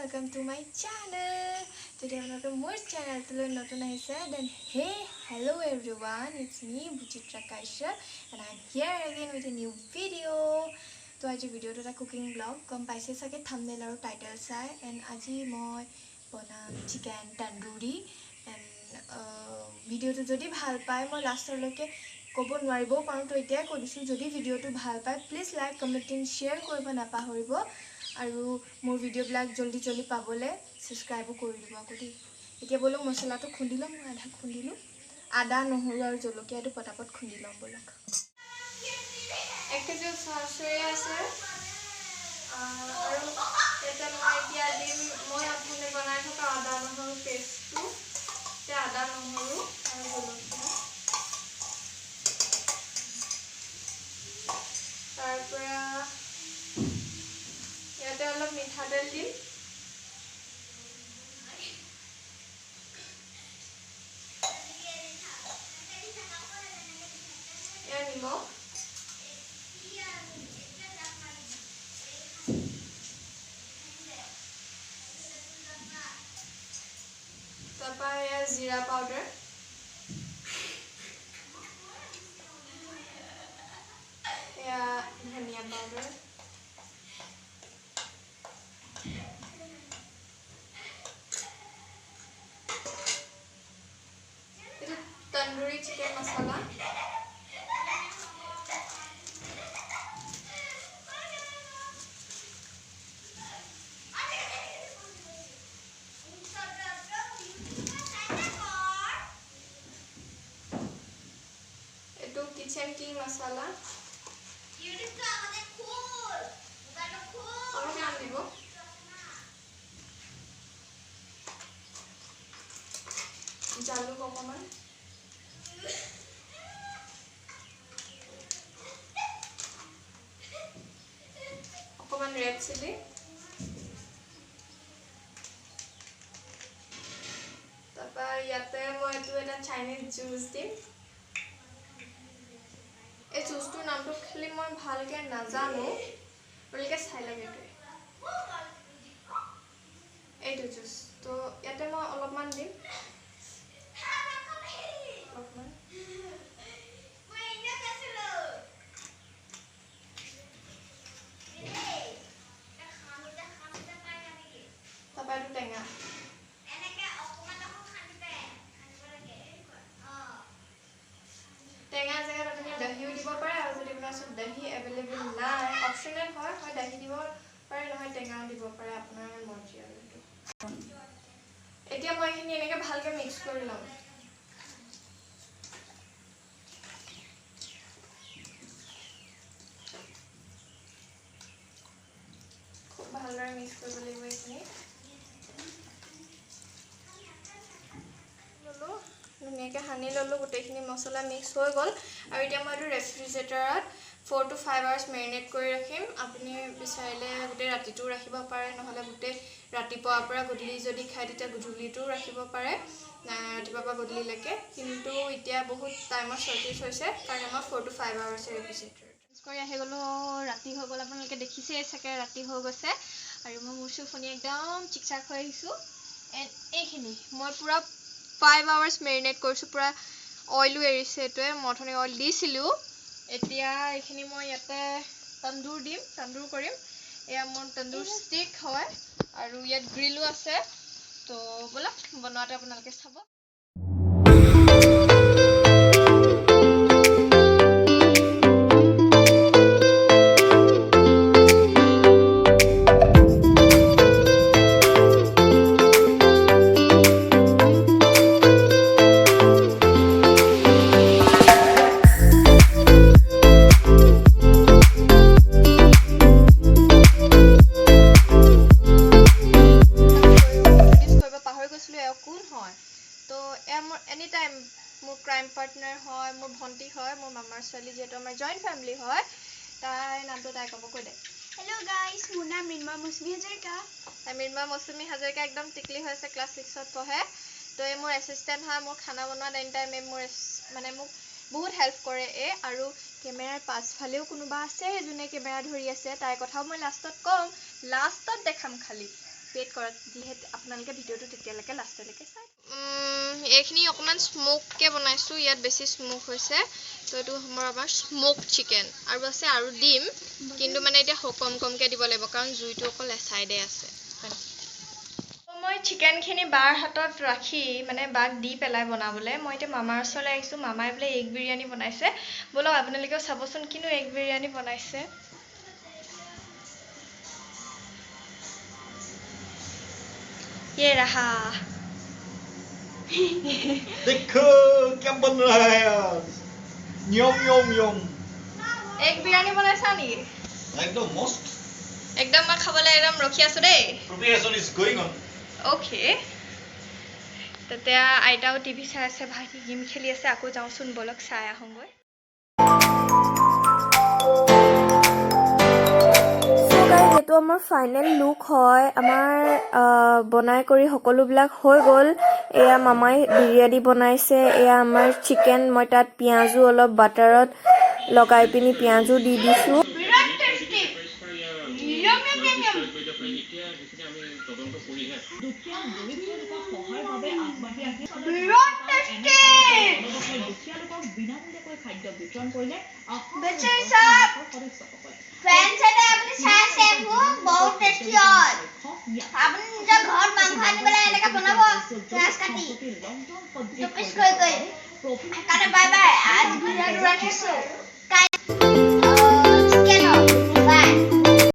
welcome to my channel. Today I'm not more channel to not then hey hello everyone, it's me Bhuchitra Kaishra and I'm here again with a new video. So आज video to cooking vlog come paise sake thumbnail और title sai and আজি moi bonam chicken tandoori and video to jodi bhal pai moi last loke kobo nwaribo paru to etia ko disu jodi video to bhal pai please like comment and share koribo na pahoribo আৰু মোৰ video বিলাক জলদি জলদি পাবলে সাবস্ক্ৰাইবও কৰি দিব আকো এতিয়া বলক মছলাটো খুন্দি লম মই আধা খুন্দিলো আদা নহৰু আৰু জলকীয়াটো পটাপট খুন্দি লম বলক এক কেজি সৰসৰী আছে আৰু এটা মই এতিয়া দিম মই আপুনি বনাই থকা আদা নহৰু পেষ্টটো তে আদা নহৰু আৰু জলকীয়া তাৰপৰা ইয়াতে অলপ মিঠাতেল দিম ইয়াৰ নিমখ তাৰপৰা ইয়াৰ জিৰা পাউডাৰ এয়া ধনিয়া পাউডাৰ तंदूरी चिकन मसाला एटू किचन किंग मसाला जालुक अकमान অকমান রেড চিলি তারপর ইয়াতে মই এটো এটা চাইনিজ জুস দিম এই জুসটোৰ নামটো খালি মই ভালকে নাজানো বলকে চাই লাগে এইটো জুস তো ইয়াতে মই অলপমান দিম টেঙা টেঙা জেগাত আপুনি দহিও দিব পাৰে আৰু যদি আপোনাৰ ওচৰত দহি এভেইলেবল নাই অপচনেল হয় হয় দহি দিব পাৰে নহয় টেঙাও দিব পাৰে আপোনাৰ মৰ্জি আৰু এইটো এতিয়া মই এইখিনি এনেকৈ ভালকৈ মিক্স কৰি ল'ম খুব ভালদৰে মিক্স কৰিব লাগিব এইখিনি ধুনীয়াকৈ সানি ল'লোঁ গোটেইখিনি মছলা মিক্স হৈ গ'ল আৰু এতিয়া মই এইটো ৰেফ্ৰিজাৰেটৰত 4 to 5 আৱাৰ্ছ মেৰিনেট কৰি ৰাখিম আপুনি বিচাৰিলে গোটেই ৰাতিটো ৰাখিব পাৰে নহ'লে গোটেই ৰাতিপুৱাৰ পৰা গধূলি যদি খায় তেতিয়া গধূলিটো ৰাখিব পাৰে ৰাতিপুৱাৰ পৰা গধূলিলৈকে কিন্তু এতিয়া বহুত টাইমৰ শ্বৰ্টেজ হৈছে কাৰণ মই 4 to 5 আৱাৰ্ছ ৰেফ্ৰিজাৰেটৰত কৰি আহি গ'লোঁ ৰাতি হৈ গ'ল আপোনালোকে দেখিছেই চাগে ৰাতি হৈ গৈছে আৰু মই মোৰ চুফনি একদম চিকচাক হৈ আহিছোঁ এইখিনি মই পুৰা 5 আৱাৰ্ছ মেৰিনেট কৰিছোঁ পুৰা অইলো এৰিছে এটোৱে মথনি অইল দিছিলোঁ এতিয়া এইখিনি মই ইয়াতে তন্দুৰ দিম তন্দুৰ কৰিম এয়া মোৰ তন্দুৰ ষ্টিক হয় আৰু ইয়াত গ্ৰিলো আছে তো বলক বনোৱাতে আপোনালোকে চাব any time more crime partner है मोर भंटी है मोर मामार छोली जेहेतु आमार जॉइंट फैमिली है ताई नामটো ताई कब কৈ দে हेलो गाइस मोर नाम मृण्मय मौसुमी हाजरिका मृण्मय मौसुमी हाजरिका एकदम टिकली হৈছে क्लास 6 ত পঢ়ে তো এই मोर असिस्टेंट है मोर खाना बनवा एनी टाइम मोर माने মোক बहुत हेल्प करे আৰু কেমেৰাৰ পাছফালেও কোনোবা আছে যোনে কেমেৰা ধৰি আছে তাই কথাও মই লাষ্টত কম লাষ্টত দেখাম খালি ৱেইট কৰক যিহেতু আপোনালোকে ভিডিঅ'টো তেতিয়ালৈকে লাষ্টলৈকে চাই এইখিনি অকণমান স্মোককৈ বনাইছোঁ ইয়াত বেছি স্মোক হৈছে তো এইটো মোৰ আমাৰ স্মোক চিকেন আৰু আছে আৰু ডিম কিন্তু মানে এতিয়া কম কমকৈ দিব লাগিব কাৰণ জুইটো অকল এচাইডে আছে মই চিকেনখিনি বাৰ হাতত ৰাখি মানে বাক দি পেলাই বনাবলৈ মই এতিয়া মামাৰ ওচৰলৈ আহিছোঁ মামাই বোলে এগ বিৰিয়ানী বনাইছে ব'লক আপোনালোকেও চাবচোন কিনো এগ বিৰিয়ানী বনাইছে ये रहा देखो क्या बन रहा है आज यम यम यम एग बिरयानी बनाइছা নেকি एकदम मस्त एकदम মই খাবলৈ একদম ৰখি আছো দেই preparation is going on okay তেতিয়া আইতাও টিভি চাই আছে ভাইটি গেম খেলি আছে আকৌ যাওঁচোন বলক চাই আহোঁগৈ এইটো আমাৰ ফাইনেল লুক হয় আমাৰ বনাই কৰি সকলোবিলাক হৈ গ'ল এয়া মামাই বিৰিয়ানী বনাইছে এয়া আমাৰ চিকেন মই তাত পিঁয়াজো অলপ বাটাৰত লগাই পিনি পিঁয়াজো দি দিছোঁ Bye bye. आज वीडियो राखिছো